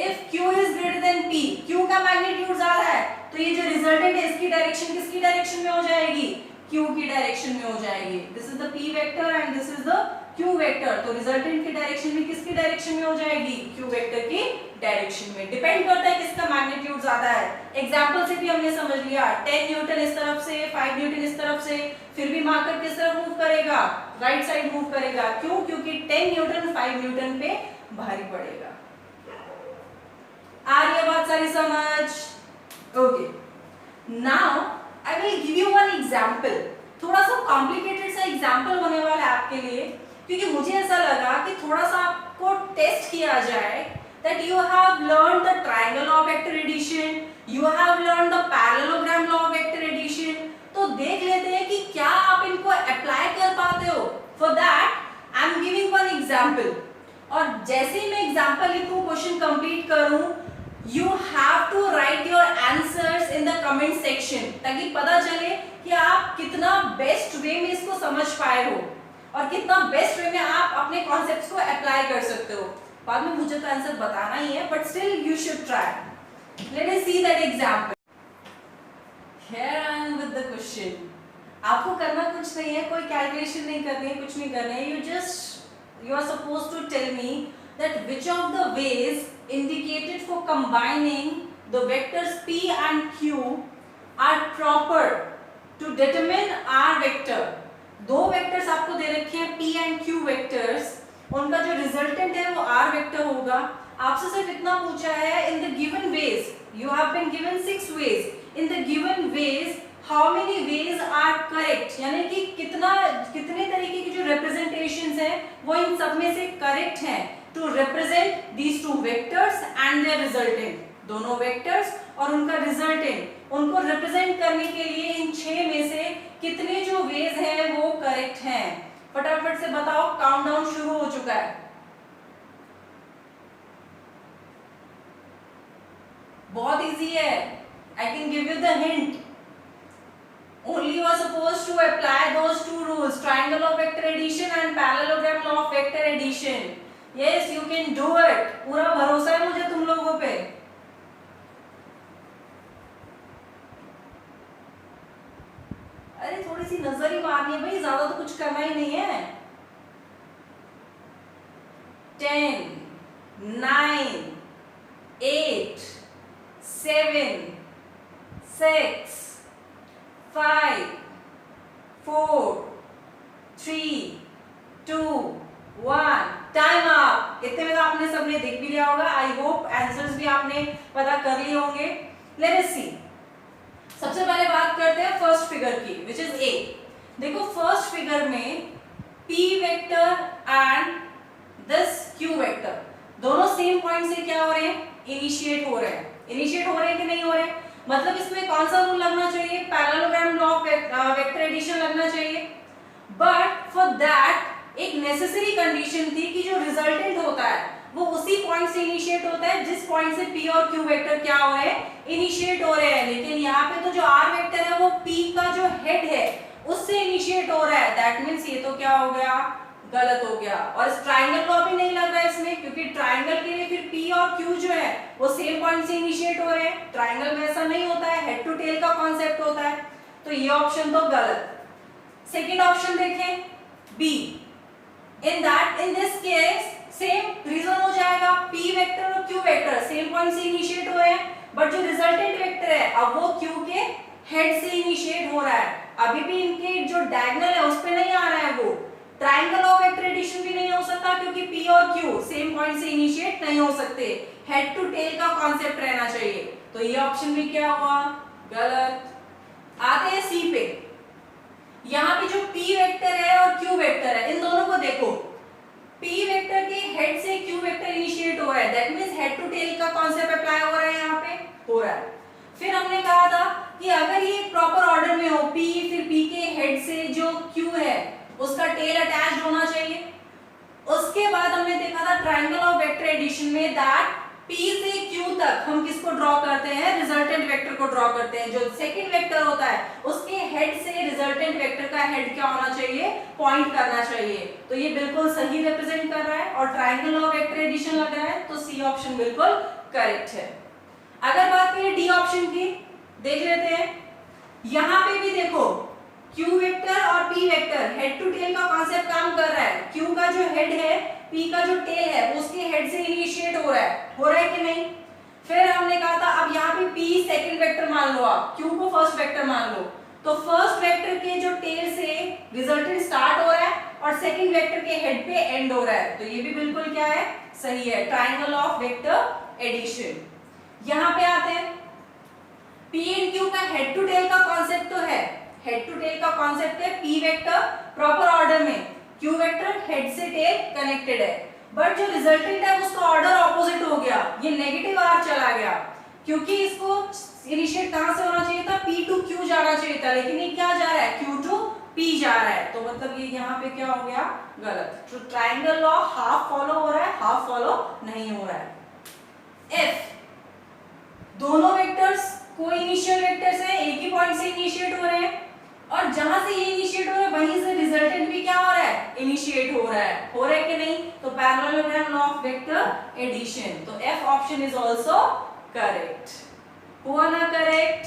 if Q is greater than P, Q का मैग्नीट्यूड ज्यादा है, तो ये जो रिजल्टेंट है इसकी डायरेक्शन किसकी डायरेक्शन में हो जाएगी, Q की डायरेक्शन में हो जाएगी। This is the P vector and this is the Q vector, तो रिजल्टेंट की डायरेक्शन भी किसकी डायरेक्शन में हो जाएगी, Q वेक्टर की डायरेक्शन में। डिपेंड करता है किसका मैग्नीट्यूड ज्यादा है। एग्जांपल से भी हमने समझ लिया, 10 न्यूटन इस तरफ से, 5 न्यूटन इस तरफ से, फिर भी मार्कर किस तरफ मूव करेगा, राइट साइड मूव करेगा। क्यों, क्योंकि 10 न्यूटन 5 न्यूटन पे भारी पड़ेगा। आ रही है बात सारी समझ? Okay, now I will give you one example. थोड़ा सा कॉम्प्लिकेटेड सा एग्जांपल होने वाला है आपके लिए, क्योंकि मुझे ऐसा लगा कि थोड़ा सा आपको टेस्ट किया जाए that you have learned the triangle law of vector addition, you have learned the parallelogram law of vector addition। तो देख लेते हैं कि क्या आप इनको अप्लाई कर पाते हो। For that I am giving one example, और जैसे ही मैं एग्जांपल लिखूं, क्वेश्चन कंप्लीट करूं, you have to write your answers in the comment section, ताकि पता चले कि आप कितना बेस्ट वे में इसको समझ पाए हो और कितना बेस्ट वे में आप अपने कॉन्सेप्ट्स को अप्लाई कर सकते हो। बाद में मुझे तो आंसर बताना ही है, but still you should try. Late us see that example. Here I am with the question. आपको करना कुछ नहीं है, कोई कैलकुलेशन नहीं करनी है, कुछ नहीं करना है। You are supposed to tell me that which of the ways indicated for combining the vectors P and Q are proper to determine R vector। दो वेक्टर्स आपको दे रखे हैं P and Q वेक्टर्स, उनका जो रिजल्टेंट है वो R vector होगा। आपसे सिर्फ इतना पूछा है, in the given ways you have been given 6 ways, in the given ways how many ways are correct, यानी कि कितने तरीके की जो रिप्रेजेंटेशंस हैं वो इन सब में से करेक्ट हैं to represent these two vectors and their resultant। दोनों वेक्टर्स और उनका रिजल्टेंट, उनको रिप्रेजेंट करने के लिए इन 6 में से कितने जो वेज हैं वो करेक्ट हैं। फटाफट से बताओ, काउंटडाउन शुरू हो चुका है। बहुत इजी है, I can give you the hint। Only you are supposed to apply those two rules, triangle law of vector addition and parallelogram law of vector addition। Yes, you can do it। पूरा भरोसा है मुझे तुम लोगों पे। अरे थोड़ी सी नजर ही मारनी है भाई, ज्यादा तो कुछ करना ही नहीं है। 10, 9, 8, 7 6 5 4 3 2 1 टाइम अप। इतने में तो आपने सबने देख भी लिया होगा। आई होप आंसर्स भी आपने पता कर लिए होंगे। लेट अस सी। सबसे पहले बात करते हैं फर्स्ट फिगर की, विच इज ए। देखो फर्स्ट फिगर में p vector and this q vector दोनों सेम पॉइंट से क्या हो रहे हैं, इनिशिएट हो रहे हैं। इनिशिएट हो रहे हैं कि नहीं हो रहे हैं, मतलब इसमें कौन सा रूल लगना चाहिए, parallelogram law of vector addition लगना चाहिए। बट फॉर दैट एक नेसेसरी कंडीशन थी कि जो रिजल्टेंट होता है वो उसी पॉइंट से इनिशिएट होता है जिस पॉइंट से p और q वेक्टर क्या हो रहे हैं, इनिशिएट हो रहे हैं। लेकिन यहाँ पे तो जो r वेक्टर है वो p का जो हेड है उससे इनिशिएट हो रहा है। दैट मींस ये तो क्या हो गया, गलत हो गया। और इस ट्रायंगल लॉ भी नहीं लग रहा है इसमें, क्योंकि ट्रायंगल के लिए फिर p और q जो है वो सेम पॉइंट से इनिशिएट हो रहे हैं। ट्रायंगल में ऐसा नहीं होता है, हेड टू टेल का कॉन्सेप्ट होता है। तो ये ऑप्शन तो गलत। सेकंड ऑप्शन देखें b। in this case same reason हो जाएगा, p वेक्टर और q वेक्टर सेम पॉइंट से इनिशिएट हो रहे हैं, बट जो रिजल्टेंट वेक्टर है अब वो q के हेड से इनिशिएट हो रहा है। अभी भी इनके जो डायगोनल है उस पे नहीं आ रहा है, वो ट्रायंगल ऑफ वेक्टर एडिशन भी नहीं हो सकता क्योंकि p और q सेम पॉइंट से इनिशिएट नहीं हो सकते। हेड टू टेल का कॉन्सेप्ट रहना चाहिए। तो ये ऑप्शन भी क्या हुआ, गलत। आते हैं c पे। यहाँ पे जो p वेक्टर है और q वेक्टर है, इन दोनों को देखो। p वेक्टर के हेड से q वेक्टर इनिशिएट हो रहा है, that means head to tail का कॉन्सेप्ट अप्लाई हो रहा है, यहाँ पे हो रहा है। फिर हमने कहा था कि अगर ये प्रॉपर ऑर्डर में हो, p फिर p के हेड से जो q है उसका टेल अटैच्ड होना चाहिए। उसके बाद हमने देखा था ट्रायंगल ऑफ वेक्टर एडिशन में दैट p से q तक हम किसको ड्रॉ करते हैं, रिजल्टेंट वेक्टर को ड्रॉ करते हैं। जो सेकंड वेक्टर होता है उसके हेड से रिजल्टेंट वेक्टर का हेड क्या होना चाहिए, पॉइंट करना चाहिए। तो ये बिल्कुल सही रिप्रेजेंट कर रहा है और ट्रायंगल ऑफ वेक्टर एडिशन लग रहा है, तो सी ऑप्शन बिल्कुल करेक्ट है। अगर बात करें डी ऑप्शन की, देख लेते हैं। यहाँ पे भी देखो q वेक्टर और p vector head to tail का कॉन्सेप्ट काम कर रहा है। q का जो हेड है, p का जो टेल है उसके हेड से इनिशिएट हो रहा है कि नहीं। फिर हमने कहा था अब यहाँ पे p सेकंड वेक्टर मान लो, आप q को फर्स्ट वेक्टर मान लो, तो फर्स्ट वेक्टर के जो टेल से रिजल्टेंट स्टार्ट हो रहा है और सेकंड वेक्टर के हेड पे एंड हो रहा है। तो ये भी बिल्कुल क्या है, सही है, ट्रायंगल ऑफ वेक्टर एडिशन। यहाँ पे आते हैं, p एंड q का हेड टू टेल का कॉन्सेप्ट तो है, हेड टू टेल का कॉन्सेप्ट है। p वेक्टर प्रॉपर ऑर्डर में, q वेक्टर हेड से टेल कनेक्टेड है, बट जो रिजल्टेंट है उसका ऑर्डर ऑपोजिट हो गया, ये नेगेटिव r चला गया, क्योंकि इसको इनिशिएट कहां से होना चाहिए था, p टू q जाना चाहिए था, लेकिन ये क्या जा रहा है, q टू p जा रहा है। तो मतलब ये यहाँ पे क्या हो गया, गलत। तो ट्रायंगल लॉ हाफ फॉलो हो रहा है, हाफ फॉलो नहीं हो रहा है। f दोनों वेक्टर्स को इनिशियल वेक्टर्स है, एक ही पॉइंट से इनिशिएट हो रहे हैं और जहां से ये इनिशिएट हो रहा है वहीं से रिजल्टेंट भी क्या हो रहा है, इनिशिएट हो रहा है कि नहीं। तो parallelogram law of vector addition, तो F option is also correct. हुआ ना करेक्ट,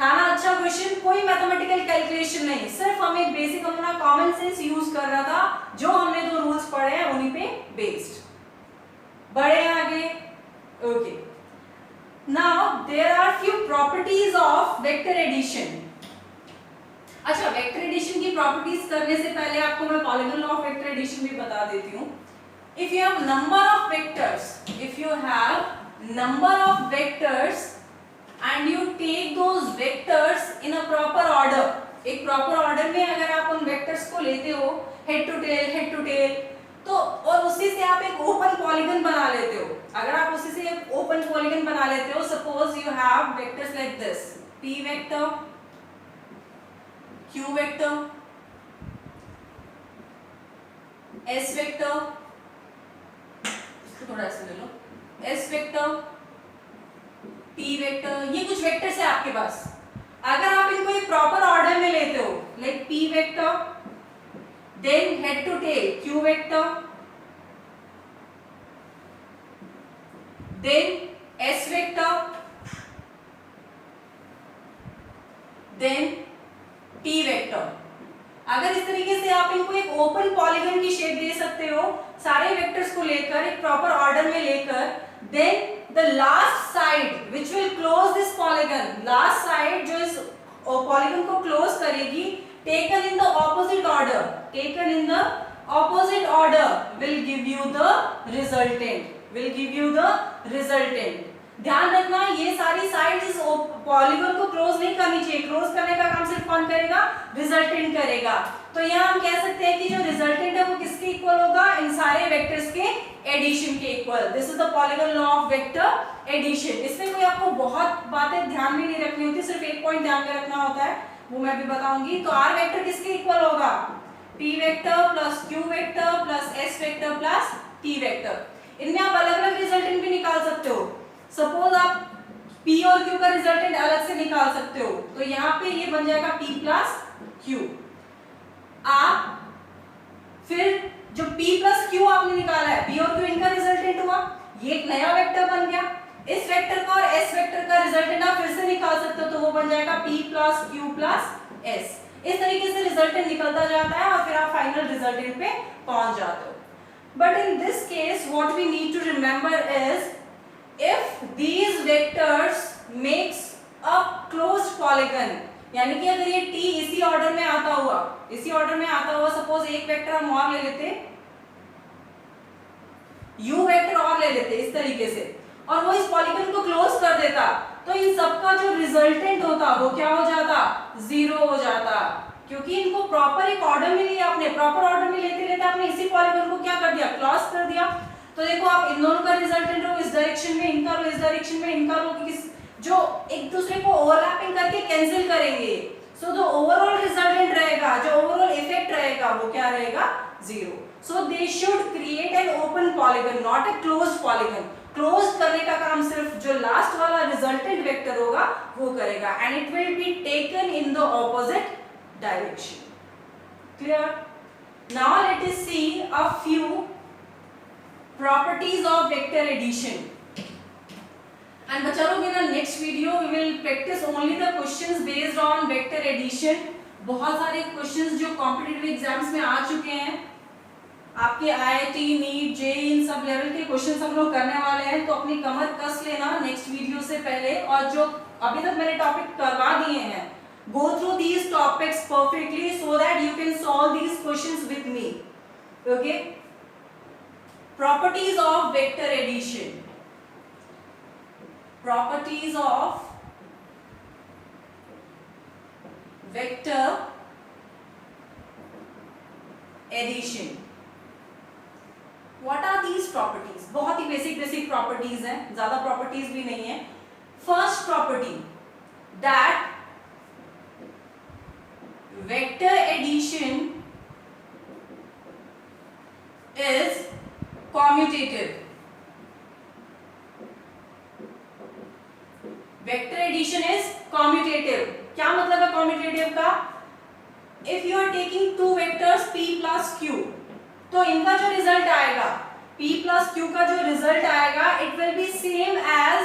था ना अच्छा क्वेश्चन, कोई मैथमेटिकल कैलकुलेशन नहीं, सिर्फ हमें बेसिक अपना कॉमन सेंस यूज कर रहा था, जो हमने दो रूल्स पढ़े हैं उन्हीं पे बेस्ड। बढ़े आगे, okay. Now there are few properties of vector addition. अच्छा, वेक्टर एडिशन की प्रॉपर्टीज करने से पहले आपको मैं polygon law of vector addition भी बता देती हूँ। If you have number of vectors, if you have number of vectors and you take those vectors in a proper order, एक प्रॉपर ऑर्डर में अगर आप उन वेक्टर्स को लेते हो हेड टू टेल, तो और उसी से आप एक ओपन पॉलीगन बना लेते हो। अगर आप उसी से एक ओपन पॉलीगन बना लेते हो, suppose you have vectors like this, p vector, q vector, s vector, इसको थोड़ा ऐसे ले लो, s वेक्टर, t वेक्टर, ये कुछ वेक्टर्स है आपके पास। अगर आप इनको एक प्रॉपर ऑर्डर में लेते हो, like p vector, then head to tail q vector, then s vector, then t vector। अगर इस तरीके से आप इनको एक ओपन पॉलीगन की शेप दे सकते हो, सारे वेक्टर्स को लेकर एक प्रॉपर ऑर्डर में लेकर, then the last side which will close this polygon, last side जो इस polygon को close करेगी, taken in the opposite order, taken in the opposite order will give you the resultant, will give you the resultant. ध्यान रखना ये सारी sides इस polygon को क्लोज नहीं करनी चाहिए, क्लोज करने का काम सिर्फ कौन करेगा, रिजल्टेंट करेगा. तो यहाँ हम कह सकते हैं कि जो रिजल्टेंट है वो किसके इक्वल होगा, इन सारे वेक्टर्स के एडिशन के equal. This is the polygon law of vector addition. इसमें कोई आपको बहुत बातें ध्यान में नहीं रखनी होती, सिर्फ एक पॉइंट ध्यान में रखना होता है, वो मैं भी बताऊंगी. तो आर वेक्टर किसके इक्वल होगा, P vector plus Q vector plus S vector plus T vector. इनमें आप अलग अलग रिजल्टेंट भी निकाल सकते हो. सपोज आप P और Q का रिजल्टेंट अलग से निकाल सकते हो, तो यहाँ पे ये बन जाएगा P प्लस Q. आप फिर जो P प्लस Q आपने निकाला है, P और Q इनका रिजल्टेंट हुआ, ये एक नया वेक्टर बन गया. इस वेक्टर का और S वेक्टर का रिजल्टेंट आप फिर से निकाल सकते हो, तो वो बन जाएगा P plus Q plus S. इस तरीके से रिजल्टेंट निकलता जाता है और फिर आप फाइनल रिजल्टेंट पे पहुंच जाते हो. But in this case what we need to remember is, if these vectors makes a closed polygon, यानी कि अगर ये T इसी ऑर्डर में आता हुआ, इसी ऑर्डर में आता हुआ, सपोज एक वेक्टर हम और ले लेते, U वेक्टर और ले लेते इस तरीके से, और वो इस पॉलीगन को क्लोज कर देता, तो इन सबका जो रिजल्टेंट होता वो क्या हो जाता, जीरो हो जाता. क्योंकि इनको प्रॉपर एक ऑर्डर में लिया आपने, प्रॉपर ऑर्डर में लेते लेते आपने इसी पॉलीगन को क्या कर दिया, क्लोज कर दिया. तो देखो आप इन दोनों का रिजल्टेंट रो इस डायरेक्शन में, इनका रो इस डायरेक्शन में, इनका रो किस जो एक दूसरे को ओवरलैपिंग करके कैंसिल करेंगे. सो जो ओवरऑल रिजल्टेंट रहेगा, जो ओवरऑल इफेक्ट रहेगा वो क्या रहेगा, zero. So they should create an open polygon, not a closed polygon. Close करने का काम सिर्फ जो लास्ट वाला रिजल्टेंट वेक्टर होगा वो करेगा, and it will be taken in the opposite direction. Clear? Now let us see a few properties of vector addition. And बच्चा लोग in the next video we will practice only the questions based on vector addition. बहुत सारे questions जो competitive exams में आ चुके हैं, आपके IIT, NEET, JEE इन sub level के क्वेश्चंस हम लोग करने वाले हैं. तो अपनी कमर कस लेना नेक्स्ट वीडियो से पहले, और जो अभी तक मैंने टॉपिक करवा दिए हैं, go through these topics perfectly so that you can solve these questions with me. Okay? Properties of vector addition. Properties of vector addition. What are these properties? बहुत ही बेसिक प्रॉपर्टीज हैं, ज्यादा प्रॉपर्टीज भी नहीं है. First property, that vector addition is commutative. Vector addition is commutative. क्या मतलब है commutative का? If you are taking two vectors P plus Q, तो इनका जो रिजल्ट आएगा, P plus Q का जो रिजल्ट आएगा, it will be same as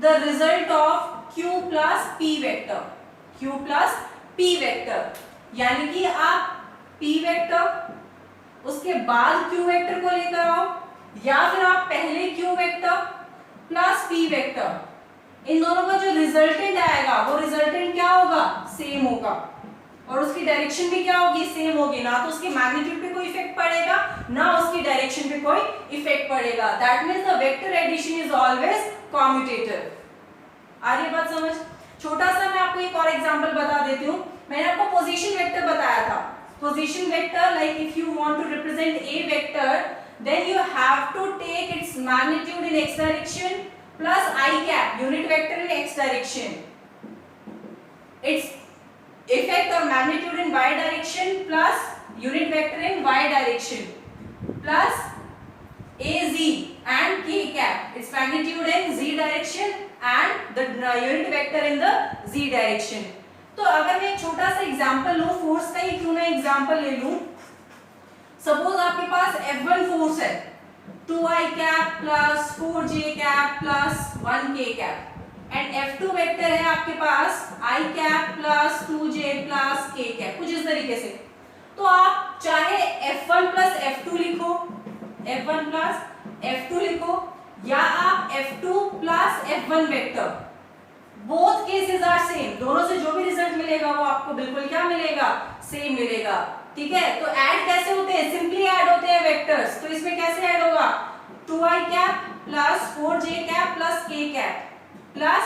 the result of Q plus P vector. Q plus P vector. यानी कि आप P vector उसके बाद Q vector को लेकर आओ, या फिर आप पहले Q vector plus P vector, इन दोनों का जो रिजल्टेंट आएगा वो रिजल्टेंट क्या होगा, सेम होगा, और उसकी डायरेक्शन भी क्या होगी, सेम होगी. ना तो उसके मैग्नीट्यूड पे कोई इफेक्ट पड़ेगा, ना उसकी डायरेक्शन पे कोई इफेक्ट पड़ेगा. That means the vector addition is always commutative. आ रही बात समझ? छोटा सा मैं आपको एक और एग्जांपल बता देती हूँ. मैंने आपको पोजीशन वेक्टर बताया था. Position vector, like if you want to represent a vector, then you have to take its magnitude in x direction plus I cap, unit vector in x direction, its effect or magnitude in y direction plus unit vector in y direction plus az and k cap, its magnitude in z direction and the unit vector in the z direction. तो अगर मैं एक छोटा सा example लूं, force का ही क्यों ना एग्जांपल ले लूं. सपोज आपके पास F1 फोर्स है, 2i cap plus 4j cap plus 1k cap, and F2 vector है आपके पास i cap plus 2j plus k cap, कुछ इस तरीके से. तो आप चाहे F1 प्लस F2 लिखो, F1 प्लस F2 लिखो, या आप F2 plus F1 vector, both cases are same, दोनों से जो भी रिजल्ट मिलेगा वो आपको बिल्कुल क्या मिलेगा, सेम मिलेगा। ठीक है, तो ऐड कैसे होते हैं, सिंपली ऐड होते हैं वेक्टर्स। तो इसमें कैसे ऐड होगा, 2i cap plus 4j cap plus k cap plus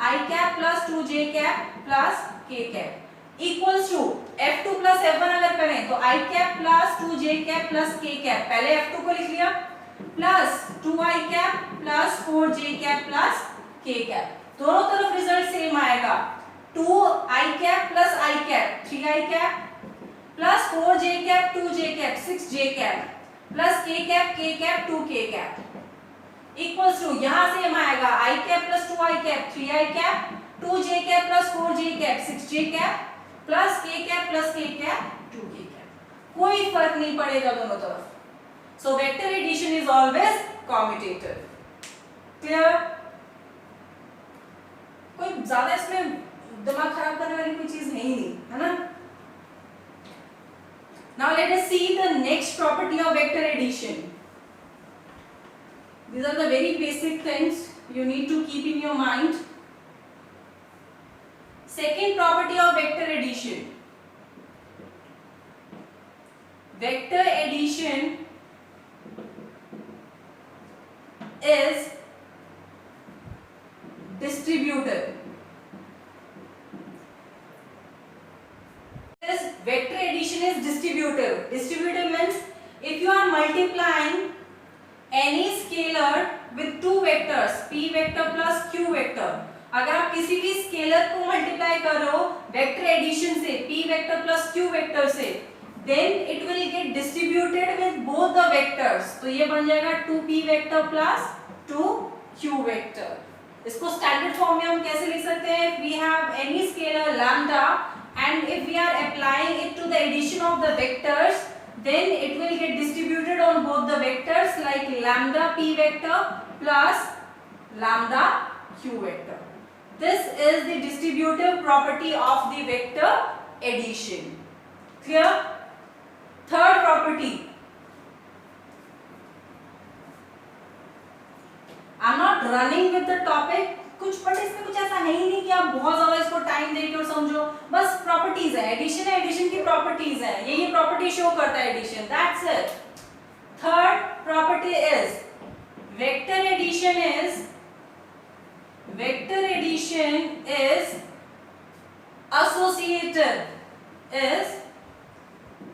i cap plus 2j cap plus k cap equals to F2 plus F1 अगर करें तो i cap plus 2j cap plus k cap, पहले F2 को लिख लिया, plus 2i cap plus 4j cap plus k cap, दोनों तरफ result same आएगा। 2i cap plus i cap 3i cap plus 4j cap 2j cap 6j cap plus k cap 2k cap equals to, यहां same आएगा i cap plus 2i cap 3i cap 2j cap plus 4j cap 6j cap plus k cap plus k cap 2k cap, कोई फर्क नहीं पड़ेगा दोनों तरफ। So vector addition is always commutative. Clear? कोई ज्यादा इसमें दिमाग खराब करने वाली कोई चीज है ही नहीं, है ना? Now let us see the next property of vector addition. These are the very basic things you need to keep in your mind. Second property of vector addition. Vector addition is distributive. This vector addition is distributive. Distributive means if you are multiplying any scalar with two vectors, p vector plus q vector, अगर आप किसी भी scalar को multiply कर रहे हो vector addition से, p vector plus q vector से, then it will get distributed with both the vectors. तो ये बन जाएगा 2p vector plus 2q vector. इसको स्टैंडर्ड फॉर्म में हम कैसे लिख सकते हैं, we have any scalar lambda and if we are applying it to the addition of the vectors, then it will get distributed on both the vectors like lambda p vector plus lambda q vector. This is the distributive property of the vector addition. Clear? Third property. I'm not running with the topic. कुछ but इसमें कुछ ऐसा है ही नहीं कि आप बहुत ज्यादा इसको टाइम देके और समझो, बस प्रॉपर्टीज है, एडिशन है, एडिशन की प्रॉपर्टीज है, ये प्रॉपर्टी शो करता है addition, that's it. Third property is vector addition is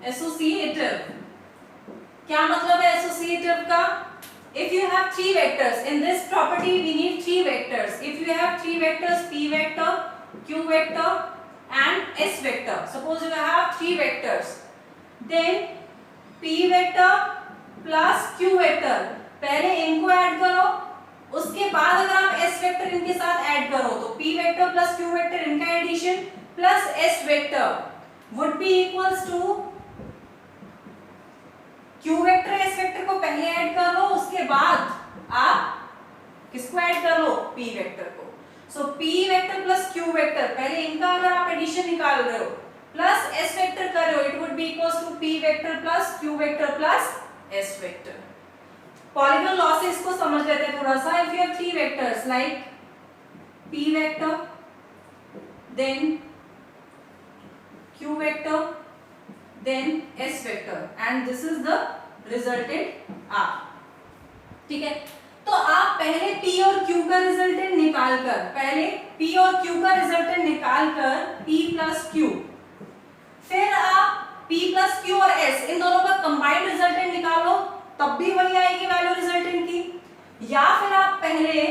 associative. क्या मतलब है एसोसिएटिव का? If you have three vectors, in this property we need three vectors. If you have three vectors, p vector, q vector and s vector. Suppose you have three vectors, then p vector plus q vector, पहले इनको add करो, उसके बाद अगर आप s vector इनके साथ add करो तो p vector plus q vector इनका addition plus s vector would be equals to q vector s vector को पहले ऐड कर लो, उसके बाद आप किसको ऐड कर लो, p वेक्टर को। सो p vector plus q vector, पहले इनका अगर आप एडिशन निकाल रहे हो प्लस s वेक्टर कर रहे हो, it would be equals to p vector plus q vector plus s vector. Polygon laws को समझ लेते हैं थोड़ा सा। If you have three vectors like p vector, then q vector, then s vector and this is the resultant r। ठीक है, तो आप पहले p और q का रिजल्टेंट निकालकर, पहले p और q का रिजल्टेंट निकालकर p प्लस q, फिर आप p प्लस q और s इन दोनों का कंबाइंड रिजल्टेंट निकालो, तब भी वही आएगी वैल्यू रिजल्टेंट की। या फिर आप पहले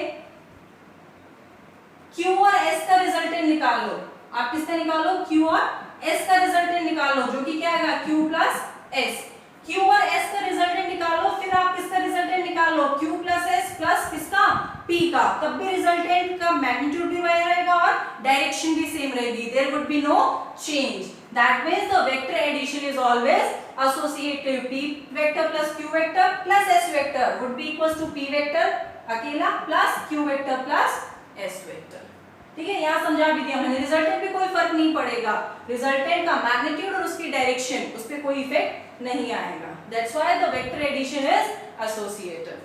q और s का रिजल्टेंट निकाल लो, आप किसका निकालो, q और s का रिजल्टेंट निकालो, जो कि क्या आएगा q प्लस s। q और s का रिजल्टेंट निकालो, फिर आप किसका रिजल्टेंट निकालो, q प्लस s प्लस किसका, p का, तब भी रिजल्टेंट का मैग्नीट्यूड भी वही रहेगा और डायरेक्शन भी सेम रहेगी, there would be no change. That means the vector addition is always associative. p vector plus q vector plus s vector would be equals to p vector अकेला plus q vector plus s vector. ठीक है, यहाँ समझा भी दिया मैंने, resultant पे कोई फर्क नहीं पड़ेगा, रिजल्टेंट का मैग्नीट्यूड और उसकी डायरेक्शन, उस पे कोई इफेक्ट नहीं आएगा। That's why the vector addition is associative.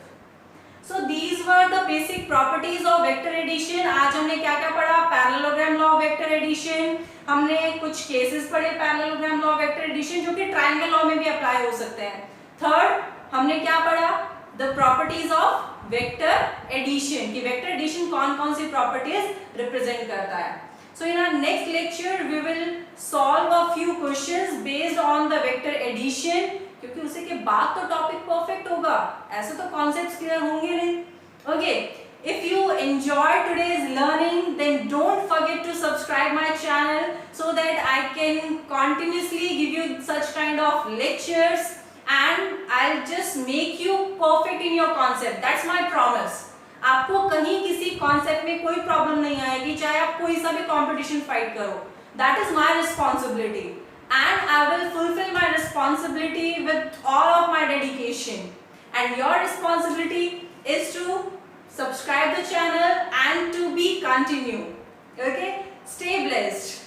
So these were the basic properties of vector addition. आज हमने क्या क्या पढ़ा? Parallelogram law of vector addition, हमने कुछ केसेस पढ़े parallelogram law of vector addition जो कि ट्रायंगल लॉ में भी अप्लाई हो सकते हैं. थर्ड हमने क्या पढ़ा? The properties of vector addition, कि वेक्टर एडिशन कौन कौन सी प्रॉपर्टीज रिप्रेजेंट करता है. So in our next lecture we will solve a few questions based on the vector addition, क्योंकि उसी के बाद तो टॉपिक परफेक्ट होगा, ऐसे तो कॉन्सेप्ट्स क्लियर होंगे नहीं. Okay, if you enjoyed today's learning then don't forget to subscribe my channel so that I can continuously give you such kind of lectures and I'll just make you perfect in your concept. That's my promise. आपको कहीं किसी concept में कोई problem नहीं आएगी, चाहे आप कोई सा भी कंपटीशन फाइट करो. That is my responsibility and I will fulfill my responsibility with all of my dedication, and your responsibility is to subscribe the channel and to be continue. Okay, stay blessed.